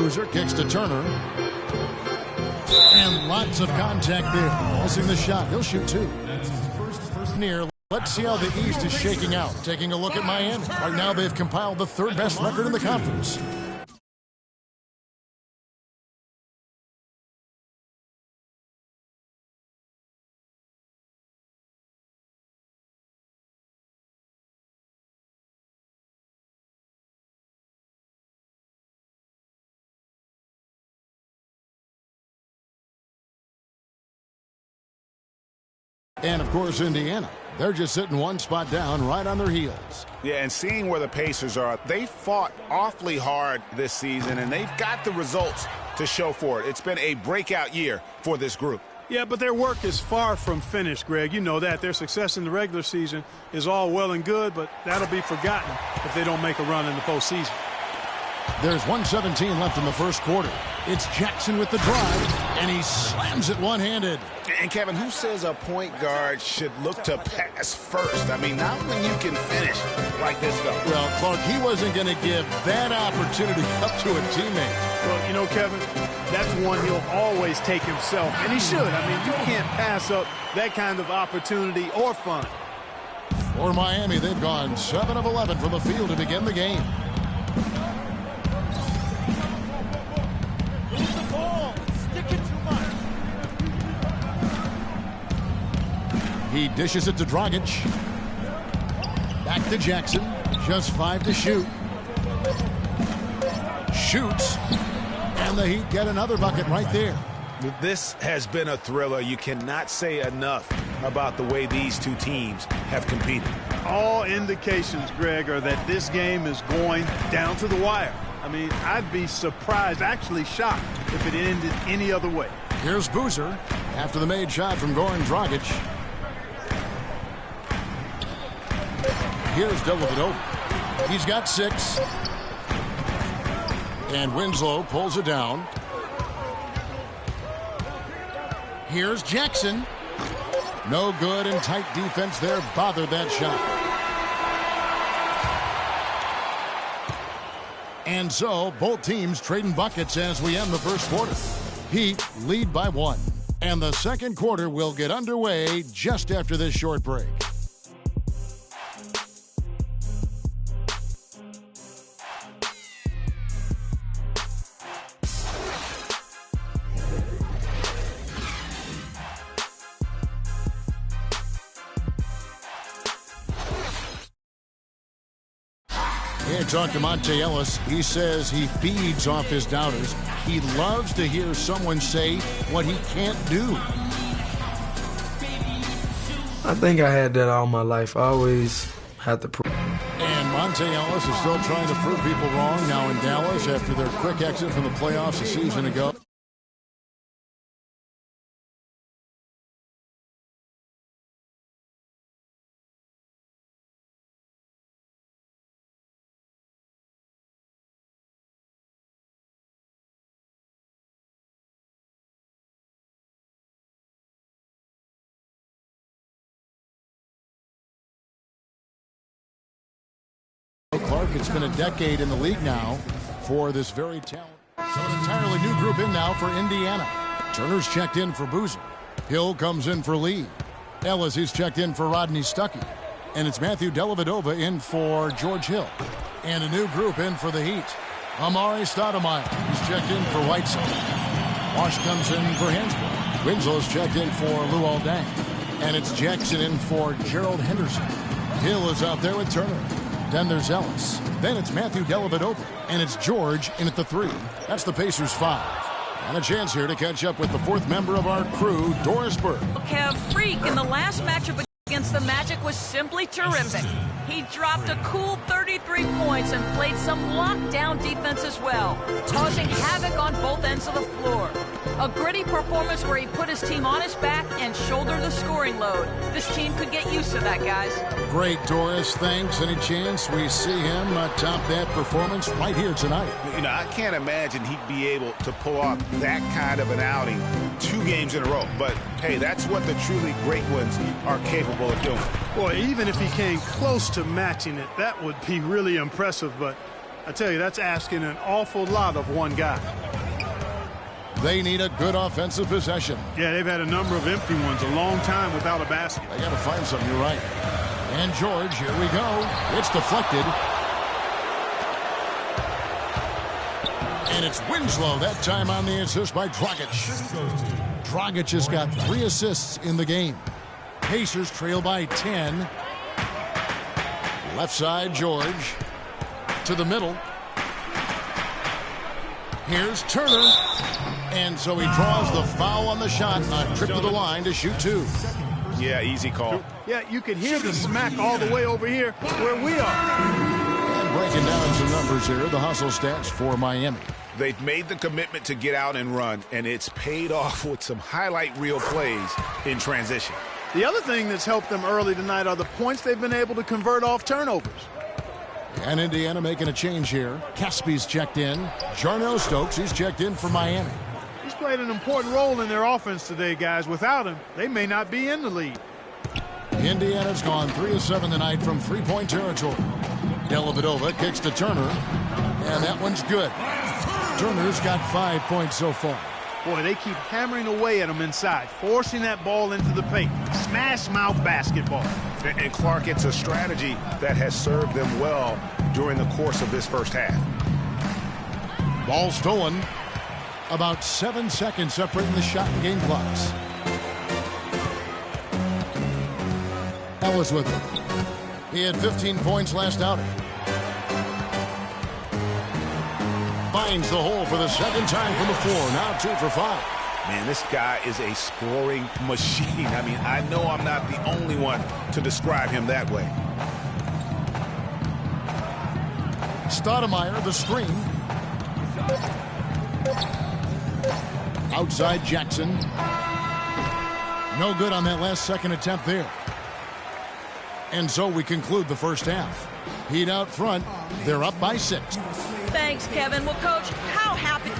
Boozer kicks to Turner. And lots of contact there. Missing the shot. He'll shoot two. Near. Let's see how the East is shaking out. Taking a look at Miami. Right now they've compiled the third best record in the conference. And, of course, Indiana. They're just sitting one spot down right on their heels. Yeah, and seeing where the Pacers are, they fought awfully hard this season, and they've got the results to show for it. It's been a breakout year for this group. Yeah, but their work is far from finished, Greg. You know that. Their success in the regular season is all well and good, but that'll be forgotten if they don't make a run in the postseason. There's 1:17 left in the first quarter. It's Jackson with the drive, and he slams it one-handed. And, Kevin, who says a point guard should look to pass first? I mean, not when you can finish like this, though. Well, Clark, he wasn't going to give that opportunity up to a teammate. Well, you know, Kevin, that's one he'll always take himself, and he should. I mean, you can't pass up that kind of opportunity or fun. For Miami, they've gone 7 of 11 from the field to begin the game. He dishes it to Dragic. Back to Jackson. Just 5 to shoot. Shoots. And the Heat get another bucket right there. This has been a thriller. You cannot say enough about the way these two teams have competed. All indications, Greg, are that this game is going down to the wire. I mean, I'd be surprised, actually shocked, if it ended any other way. Here's Boozer after the made shot from Goran Dragic. Here's Dellavedova. He's got 6. And Winslow pulls it down. Here's Jackson. No good, and tight defense there bothered that shot. And so both teams trading buckets as we end the first quarter. Heat lead by 1. And the second quarter will get underway just after this short break. Talk to Monte Ellis. He says he feeds off his doubters. He loves to hear someone say what he can't do. I think I had that all my life. I always had to prove. And Monte Ellis is still trying to prove people wrong now in Dallas after their quick exit from the playoffs a season ago. Clark, it's been a decade in the league now for this very talent. So an entirely new group in now for Indiana. Turner's checked in for Boozer. Hill comes in for Lee. Ellis is checked in for Rodney Stuckey. And it's Matthew Dellavedova in for George Hill. And a new group in for the Heat. Amari Stoudemire is checked in for Whiteside. Wash comes in for Hansbrough. Winslow's checked in for Luol Deng. And it's Jackson in for Gerald Henderson. Hill is out there with Turner. Then there's Ellis. Then it's Matthew Dellavedova. And it's George in at the 3. That's the Pacers 5. And a chance here to catch up with the 4th member of our crew, Doris Burke. Kev Freak in the last matchup against the Magic was simply terrific. He dropped a cool 33 points and played some lockdown defense as well, causing havoc on both ends of the floor. A gritty performance where he put his team on his back and shouldered the scoring load. This team could get used to that, guys. Great, Doris. Thanks. Any chance we see him top that performance right here tonight? You know, I can't imagine he'd be able to pull off that kind of an outing 2 games in a row. But, hey, that's what the truly great ones are capable of doing. Boy, even if he came close to matching it, that would be really impressive. But I tell you, that's asking an awful lot of one guy. They need a good offensive possession. Yeah, they've had a number of empty ones a long time without a basket. They got to find something, you're right. And George, here we go. It's deflected. And it's Winslow that time on the assist by Dragic. Dragic has got 3 assists in the game. Pacers trail by 10. Left side, George. To the middle. Here's Turner. And so he draws the foul on the shot. A trip to the line to shoot 2. Yeah, easy call. Yeah, you can hear the smack all the way over here where we are. And breaking down some numbers here, the hustle stats for Miami. They've made the commitment to get out and run, and it's paid off with some highlight reel plays in transition. The other thing that's helped them early tonight are the points they've been able to convert off turnovers. And Indiana making a change here. Caspi's checked in. Jarnell Stokes, he's checked in for Miami. He's played an important role in their offense today, guys. Without him, they may not be in the lead. Indiana's gone 3 of 7 tonight from three-point territory. Dellavedova kicks to Turner, and that one's good. Turner's got 5 points so far. Boy, they keep hammering away at him inside, forcing that ball into the paint. Smash mouth basketball. And Clark, it's a strategy that has served them well during the course of this first half. Ball stolen. About 7 seconds separating the shot and game clocks. Ellis with it. He had 15 points last outing. Finds the hole for the second time from the floor. Now 2 for 5. Man, this guy is a scoring machine. I mean, I know I'm not the only one to describe him that way. Stoudemire, the screen. Outside Jackson. No good on that last second attempt there. And so we conclude the first half. Heat out front. They're up by 6. Thanks, Kevin. Well, Coach, how happy...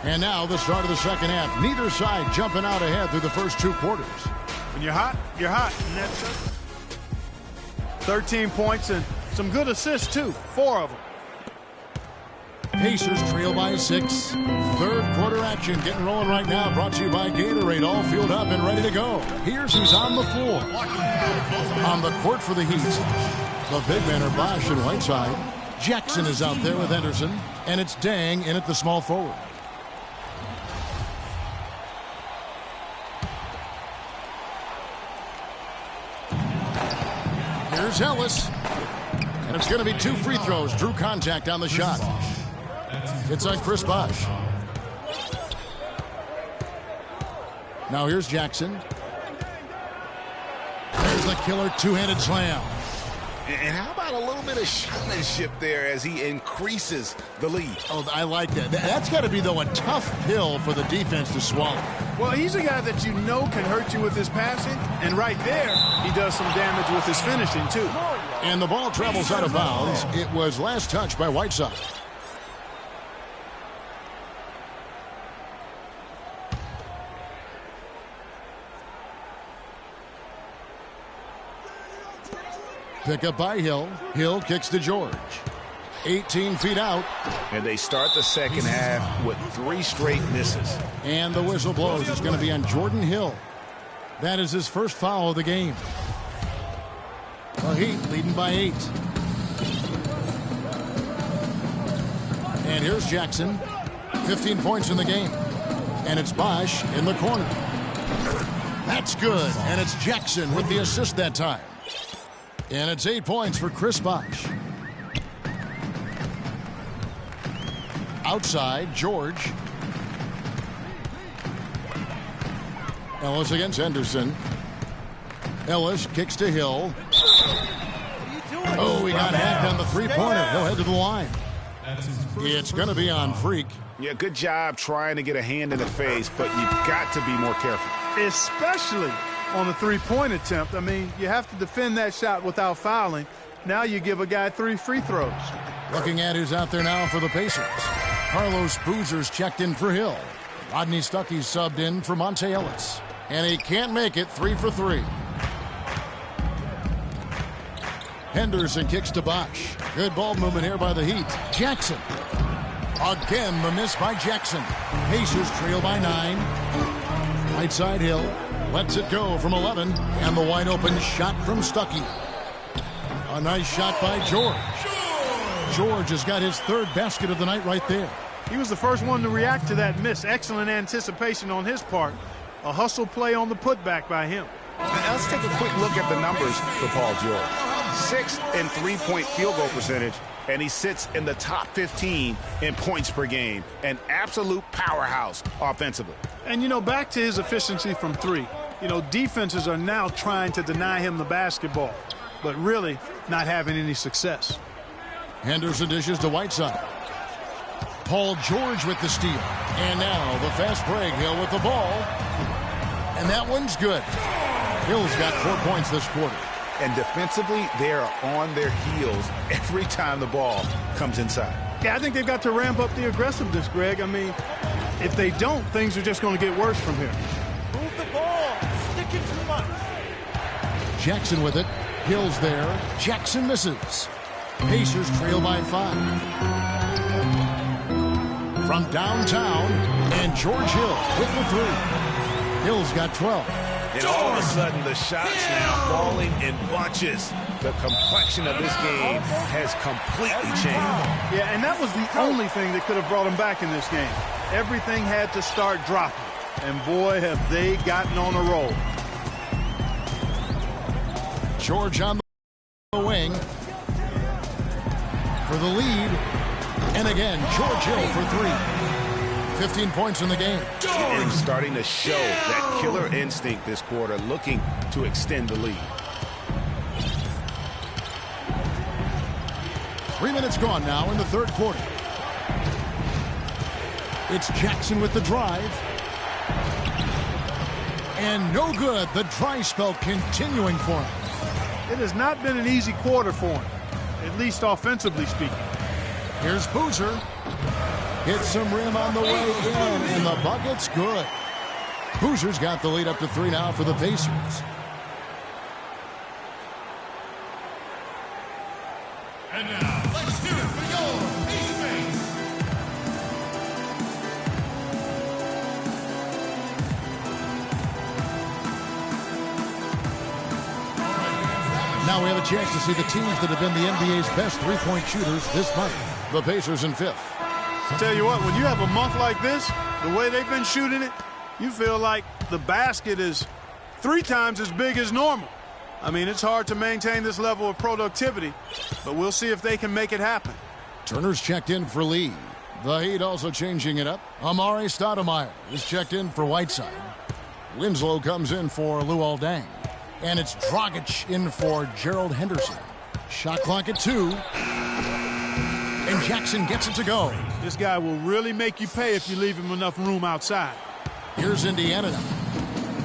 And now the start of the second half. Neither side jumping out ahead through the first 2 quarters. When you're hot, you're hot. And that's 13 points and some good assists, too. 4 of them. Pacers trail by 6. Third quarter action getting rolling right now. Brought to you by Gatorade. All fueled up and ready to go. Here's who's on the floor. On the court for the Heat. The big men are Bosch and Whiteside. Jackson is out there with Henderson. And it's Dang in at the small forward. Here's Ellis. And it's going to be 2 free throws. Drew contact on the shot. It's on Chris Bosh. Now here's Jackson. There's the killer 2-handed slam. And how about a little bit of showmanship there as he increases the lead? Oh, I like that. That's got to be, though, a tough pill for the defense to swallow. Well, he's a guy that you know can hurt you with his passing, and right there, he does some damage with his finishing, too. And the ball travels out of bounds. It was last touched by Whiteside. Pick up by Hill. Hill kicks to George. 18 feet out. And they start the second half with 3 straight misses. And the whistle blows. It's going to be on Jordan Hill. That is his first foul of the game. The Heat leading by 8. And here's Jackson. 15 points in the game. And it's Bosch in the corner. That's good. And it's Jackson with the assist that time. And it's 8 points for Chris Bosh. Outside, George. Ellis against Henderson. Ellis kicks to Hill. Oh, he got hacked on the three-pointer. He'll head to the line. It's going to be on Freak. Yeah, good job trying to get a hand in the face, but you've got to be more careful. Especially on the three-point attempt. I mean, you have to defend that shot without fouling. Now you give a guy 3 free throws. Looking at who's out there now for the Pacers. Carlos Boozer's checked in for Hill. Rodney Stuckey's subbed in for Monte Ellis. And he can't make it 3 for 3. Henderson kicks to Bosch. Good ball movement here by the Heat. Jackson. Again, the miss by Jackson. Pacers trail by 9. Right side Hill. Lets it go from 11. And the wide open shot from Stuckey. A nice shot by George. George has got his 3rd basket of the night right there. He was the first one to react to that miss. Excellent anticipation on his part. A hustle play on the putback by him. Now let's take a quick look at the numbers for Paul George. 6th in three-point field goal percentage, and he sits in the top 15 in points per game. An absolute powerhouse offensively. And, you know, back to his efficiency from 3. You know, defenses are now trying to deny him the basketball, but really not having any success. Henderson dishes to Whiteside. Paul George with the steal. And now the fast break. Hill with the ball. And that one's good. Hill's got 4 points this quarter. And defensively, they are on their heels every time the ball comes inside. Yeah, I think they've got to ramp up the aggressiveness, Greg. I mean, if they don't, things are just going to get worse from here. Move the ball. Stick it too much. Jackson with it. Hill's there. Jackson misses. Pacers trail by 5. From downtown, and George Hill with the 3. Hill's got 12. And all of a sudden, the shots now falling in bunches. The complexion of this game has completely changed. Yeah, and that was the only thing that could have brought him back in this game. Everything had to start dropping. And boy, have they gotten on a roll. George on the wing for the lead. And again, George Hill for 3. 15 points in the game. And starting to show that killer instinct this quarter, looking to extend the lead. 3 minutes gone now in the 3rd quarter. It's Jackson with the drive. And no good. The dry spell continuing for him. It has not been an easy quarter for him, at least offensively speaking. Here's Boozer. Hits some rim on the way in, and the bucket's good. Boozer's got the lead up to 3 now for the Pacers. And now, let's hear it for your Ace Base. Now we have a chance to see the teams that have been the NBA's best three-point shooters this month. The Pacers in 5th. I'll tell you what, when you have a month like this, the way they've been shooting it, you feel like the basket is 3 times as big as normal. I mean, it's hard to maintain this level of productivity, but we'll see if they can make it happen. Turner's checked in for Lee. The Heat also changing it up. Amare Stoudemire is checked in for Whiteside. Winslow comes in for Luol Deng. And it's Dragic in for Gerald Henderson. Shot clock at 2. And Jackson gets it to go. This guy will really make you pay if you leave him enough room outside. Here's Indiana now.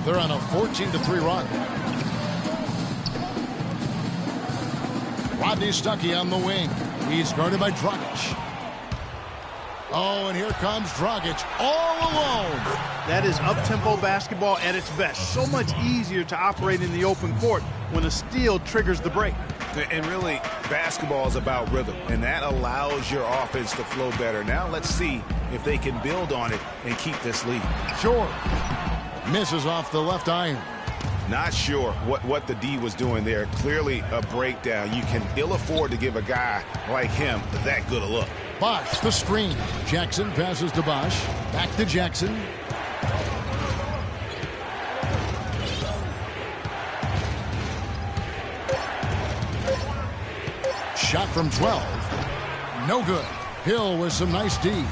They're on a 14-3 run. Rodney Stuckey on the wing. He's guarded by Dragic. Oh, and here comes Dragic all alone. That is up-tempo basketball at its best. So much easier to operate in the open court when a steal triggers the break. And really, basketball is about rhythm, and that allows your offense to flow better. Now let's see if they can build on it and keep this lead. George misses off the left iron. Not sure what the D was doing there. Clearly a breakdown. You can ill afford to give a guy like him that good a look. Bosch, the screen. Jackson passes to Bosch. Back to Jackson. Shot from 12. No good. Hill with some nice D.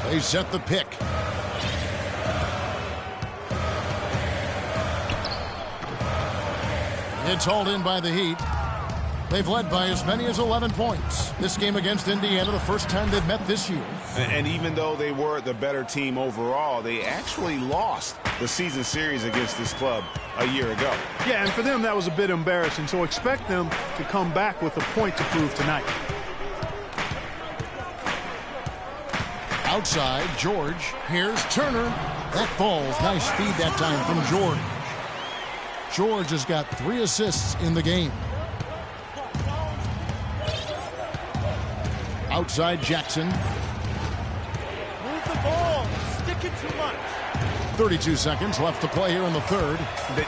They set the pick. It's hauled in by the Heat. They've led by as many as 11 points. This game against Indiana, the first time they've met this year. And even though they were the better team overall, they actually lost the season series against this club a year ago. Yeah, and for them, that was a bit embarrassing. So expect them to come back with a point to prove tonight. Outside, George. Here's Turner. That falls. Nice feed that time from George. George has got 3 assists in the game. Outside, Jackson. Move the ball. Stick it too much. 32 seconds left to play here in the third.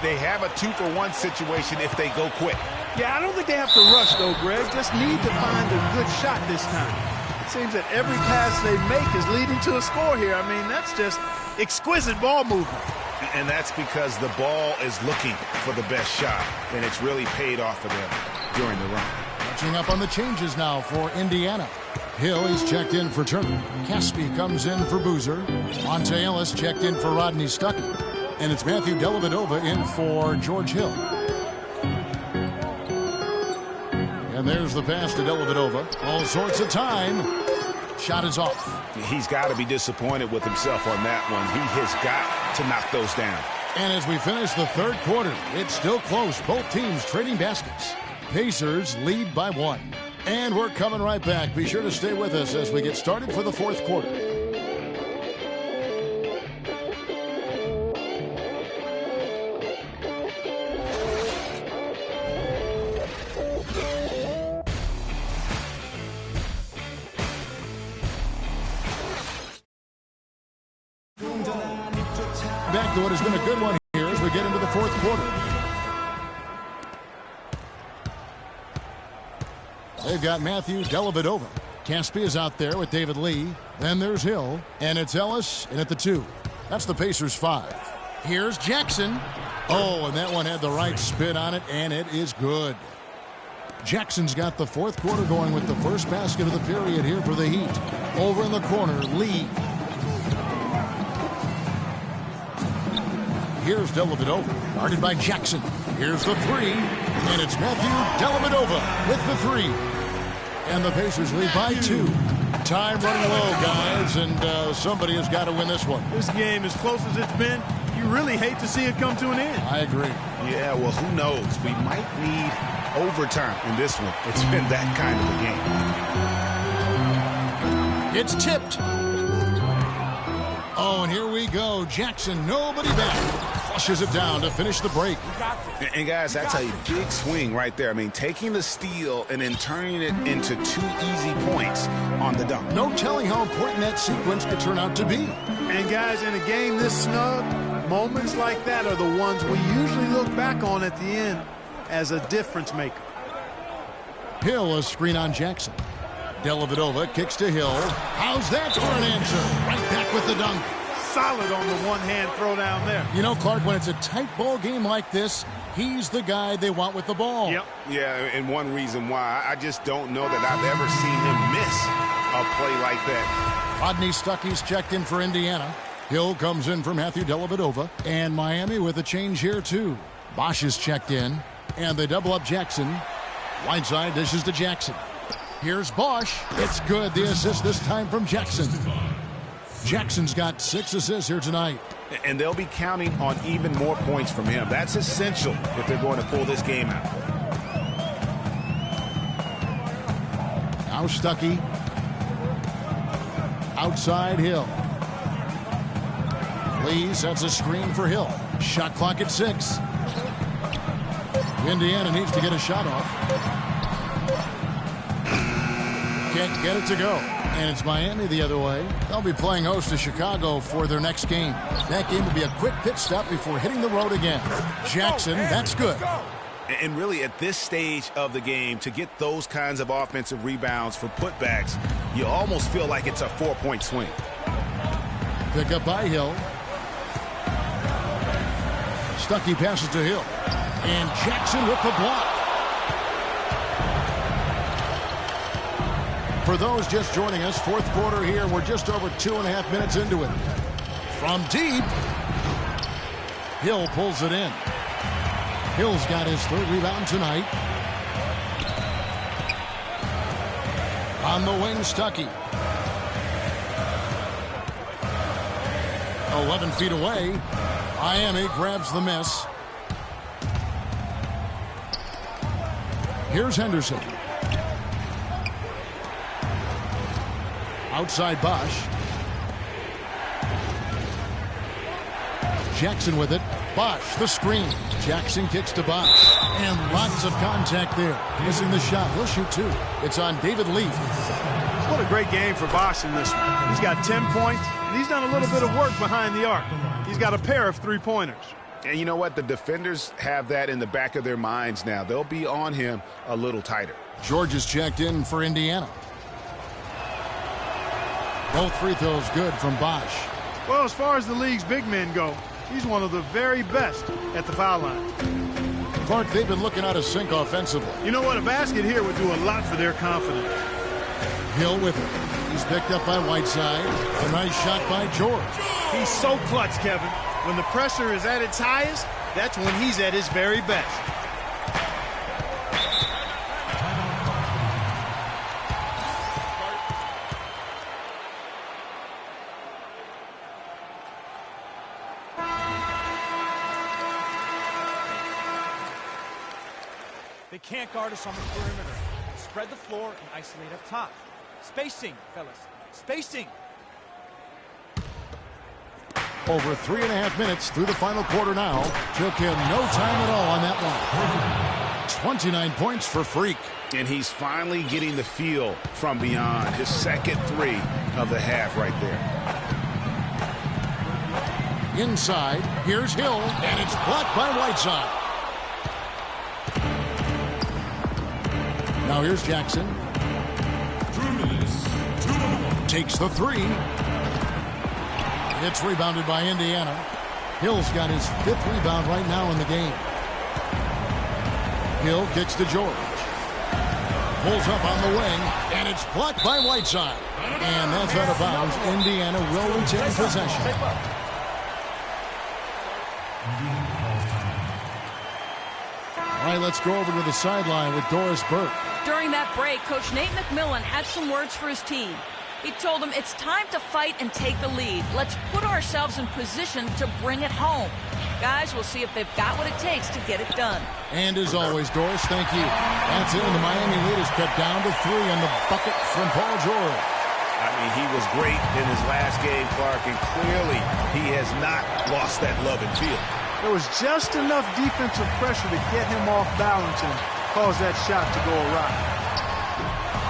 They have a 2-for-1 situation if they go quick. Yeah, I don't think they have to rush, though, Greg. Just need to find a good shot this time. It seems that every pass they make is leading to a score here. I mean, that's just exquisite ball movement. And that's because the ball is looking for the best shot, and it's really paid off for them during the run. Catching up on the changes now for Indiana. Hill, he's checked in for Turner. Caspi comes in for Boozer. Monte Ellis checked in for Rodney Stuckey. And it's Matthew Dellavedova in for George Hill. And there's the pass to Dellavedova. All sorts of time. Shot is off. He's got to be disappointed with himself on that one. He has got to knock those down. And as we finish the third quarter, it's still close. Both teams trading baskets. Pacers lead by 1. And we're coming right back. Be sure to stay with us as we get started for the fourth quarter. Back to what has been a good one here as we get into the fourth quarter. They've got Matthew Dellavedova. Caspi is out there with David Lee. Then there's Hill. And it's Ellis in at the 2. That's the Pacers 5. Here's Jackson. Oh, and that one had the right spin on it, and it is good. Jackson's got the fourth quarter going with the first basket of the period here for the Heat. Over in the corner, Lee. Here's Dellavedova, guarded by Jackson. Here's the 3, and it's Matthew Dellavedova with the 3. And the Pacers lead by 2. Time running low, guys, and somebody has got to win this one. This game, as close as it's been, you really hate to see it come to an end. I agree. Yeah, well, who knows? We might need overtime in this one. It's been that kind of a game. It's tipped. Oh, and here we go. Jackson, nobody back. Flushes it down to finish the break. And guys, that's a big swing right there. I mean, taking the steal and then turning it into 2 easy points on the dunk. No telling how important that sequence could turn out to be. And guys, in a game this snug, moments like that are the ones we usually look back on at the end as a difference maker. Hill, a screen on Jackson. Dellavedova kicks to Hill. How's that for an answer? Right back with the dunk. Solid on the one-hand throw down there. You know, Clark, when it's a tight ball game like this, he's the guy they want with the ball. Yep. Yeah, and one reason why, I just don't know that I've ever seen him miss a play like that. Rodney Stuckey's checked in for Indiana. Hill comes in for Matthew Dellavedova. And Miami with a change here, too. Bosch is checked in. And they double up Jackson. Whiteside dishes to Jackson. Here's Bosch. It's good. The assist this time from Jackson. Jackson's got 6 assists here tonight. And they'll be counting on even more points from him. That's essential if they're going to pull this game out. Now Stuckey. Outside Hill. Lee sets a screen for Hill. Shot clock at 6. Indiana needs to get a shot off. Can't get it to go. And it's Miami the other way. They'll be playing host to Chicago for their next game. That game will be a quick pit stop before hitting the road again. Jackson, that's good. And really, at this stage of the game, to get those kinds of offensive rebounds for putbacks, you almost feel like it's a 4-point swing. Pick up by Hill. Stuckey passes to Hill. And Jackson with the block. For those just joining us, fourth quarter here. We're just over 2.5 minutes into it. From deep, Hill pulls it in. Hill's got his 3rd rebound tonight. On the wing, Stuckey. 11 feet away. Miami grabs the miss. Here's Henderson. Outside Bosch. Jackson with it. Bosch, the screen. Jackson kicks to Bosch. And lots of contact there. Missing the shot. He'll shoot two. It's on David Leaf. What a great game for Bosch in this one. He's got 10 points, and he's done a little bit of work behind the arc. He's got a pair of three-pointers. And you know what? The defenders have that in the back of their minds now. They'll be on him a little tighter. George is checked in for Indiana. Both free throws good from Bosch. Well, as far as the league's big men go, he's one of the very best at the foul line. Clark, they've been looking out of sync offensively. You know what? A basket here would do a lot for their confidence. Hill with it. He's picked up by Whiteside. A nice shot by George. He's so clutch, Kevin. When the pressure is at its highest, that's when he's at his very best. They can't guard us on the perimeter. Spread the floor and isolate up top. Spacing, fellas. Spacing. Over 3.5 minutes through the final quarter now. Took him no time at all on that one. 29 points for Freak. And he's finally getting the feel from beyond. His second three of the half right there. Inside, here's Hill, and it's blocked by Whiteside. Now here's Jackson. 2 minutes. 2-1. Takes the three. It's rebounded by Indiana. Hill's got his 5th rebound right now in the game. Hill kicks to George. Pulls up on the wing, and it's blocked by Whiteside. And that's out of bounds. Indiana will retain possession. All right, let's go over to the sideline with Doris Burke. During that break, Coach Nate McMillan had some words for his team. He told them it's time to fight and take the lead. Let's put ourselves in position to bring it home. Guys, we'll see if they've got what it takes to get it done. And as always, Doris, thank you. That's it, and the Miami lead is cut down to 3 on the bucket from Paul George. I mean, he was great in his last game, Clark, and clearly he has not lost that love and feel. There was just enough defensive pressure to get him off balance and cause that shot to go awry.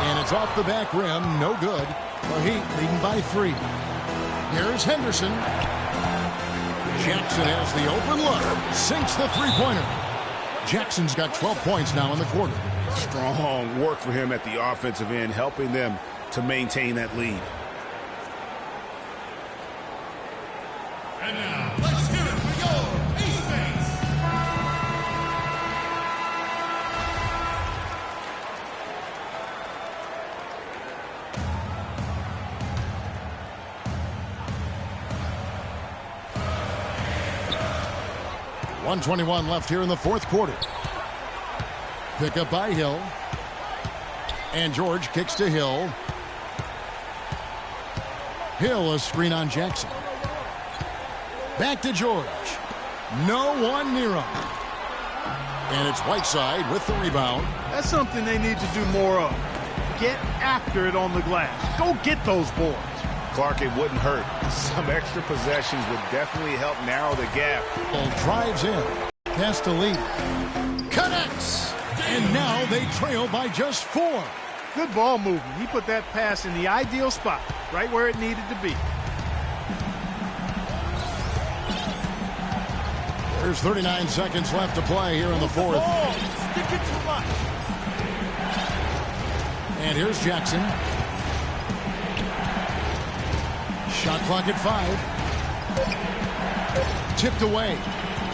And it's off the back rim, no good. The Heat leading by 3. Here's Henderson. Jackson has the open look. Sinks the three-pointer. Jackson's got 12 points now in the quarter. Strong work for him at the offensive end, helping them to maintain that lead. And now, let's hear it for your Ace Mates. .121 left here in the 4th quarter. Pick up by Hill. And George kicks to Hill. Hill, a screen on Jackson. Back to George. No one near him. And it's Whiteside with the rebound. That's something they need to do more of. Get after it on the glass. Go get those boards. Clark, it wouldn't hurt. Some extra possessions would definitely help narrow the gap. Ball drives in. Pass to Lee. Connects. And now they trail by just 4. Good ball movement. He put that pass in the ideal spot, right where it needed to be. There's 39 seconds left to play here in the 4th. Oh, stick it too much. And here's Jackson. Shot clock at 5. Tipped away.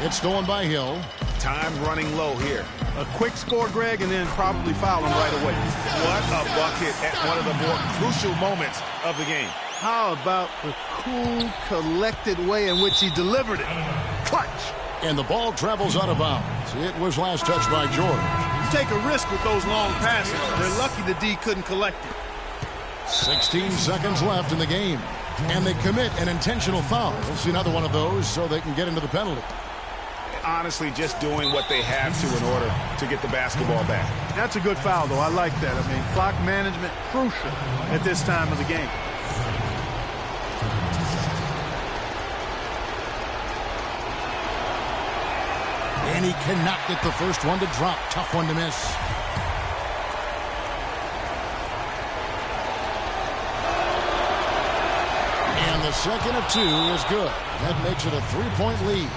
It's stolen by Hill. Time running low here. A quick score, Greg, and then probably foul him right away. What a bucket at one of the more crucial moments of the game. How about the cool, collected way in which he delivered it? Clutch. And the ball travels out of bounds. It was last touched by George. You take a risk with those long passes. They're lucky the D couldn't collect it. 16 seconds left in the game. And they commit an intentional foul. We'll see another one of those so they can get into the penalty. Honestly, just doing what they have to in order to get the basketball back. That's a good foul, though. I like that. I mean, clock management crucial at this time of the game. And he cannot get the first one to drop. Tough one to miss. And the second of two is good. That makes it a 3-point lead.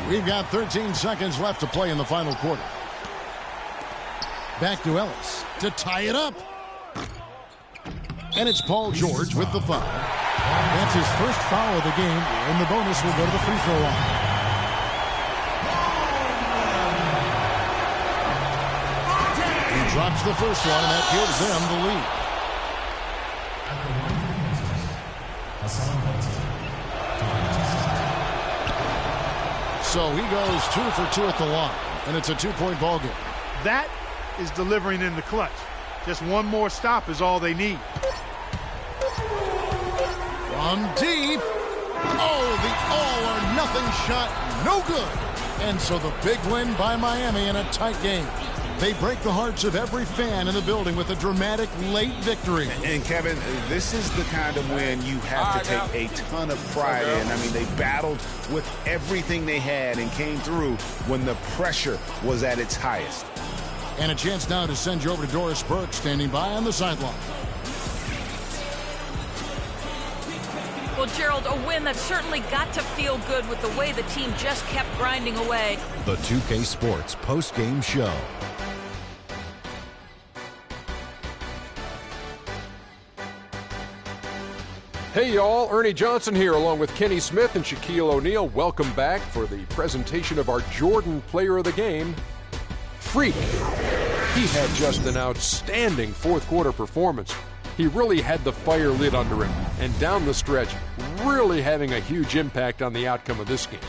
We've got 13 seconds left to play in the final quarter. Back to Ellis to tie it up. And it's Paul George with the foul. That's his first foul of the game, and the bonus will go to the free throw line. He drops the first one, and that gives them the lead. So he goes 2 for 2 at the line, and it's a 2-point ball game. That is delivering in the clutch. Just one more stop is all they need. From deep. Oh, the all-or-nothing shot, no good. And so the big win by Miami in a tight game. They break the hearts of every fan in the building with a dramatic late victory. And Kevin, this is the kind of win you have to take a ton of pride in. I mean, they battled with everything they had and came through when the pressure was at its highest. And a chance now to send you over to Doris Burke, standing by on the sideline. Well, Gerald, a win that certainly got to feel good with the way the team just kept grinding away. The 2K Sports post-game show. Hey y'all, Ernie Johnson here along with Kenny Smith and Shaquille O'Neal. Welcome back for the presentation of our Jordan Player of the Game, Freak. He had just an outstanding fourth quarter performance. He really had the fire lit under him, and down the stretch, really having a huge impact on the outcome of this game.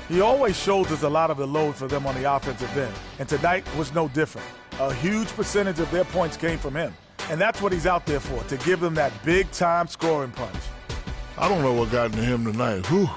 He always shoulders a lot of the load for them on the offensive end, and tonight was no different. A huge percentage of their points came from him, and that's what he's out there for, to give them that big-time scoring punch. I don't know what got into him tonight. Whew.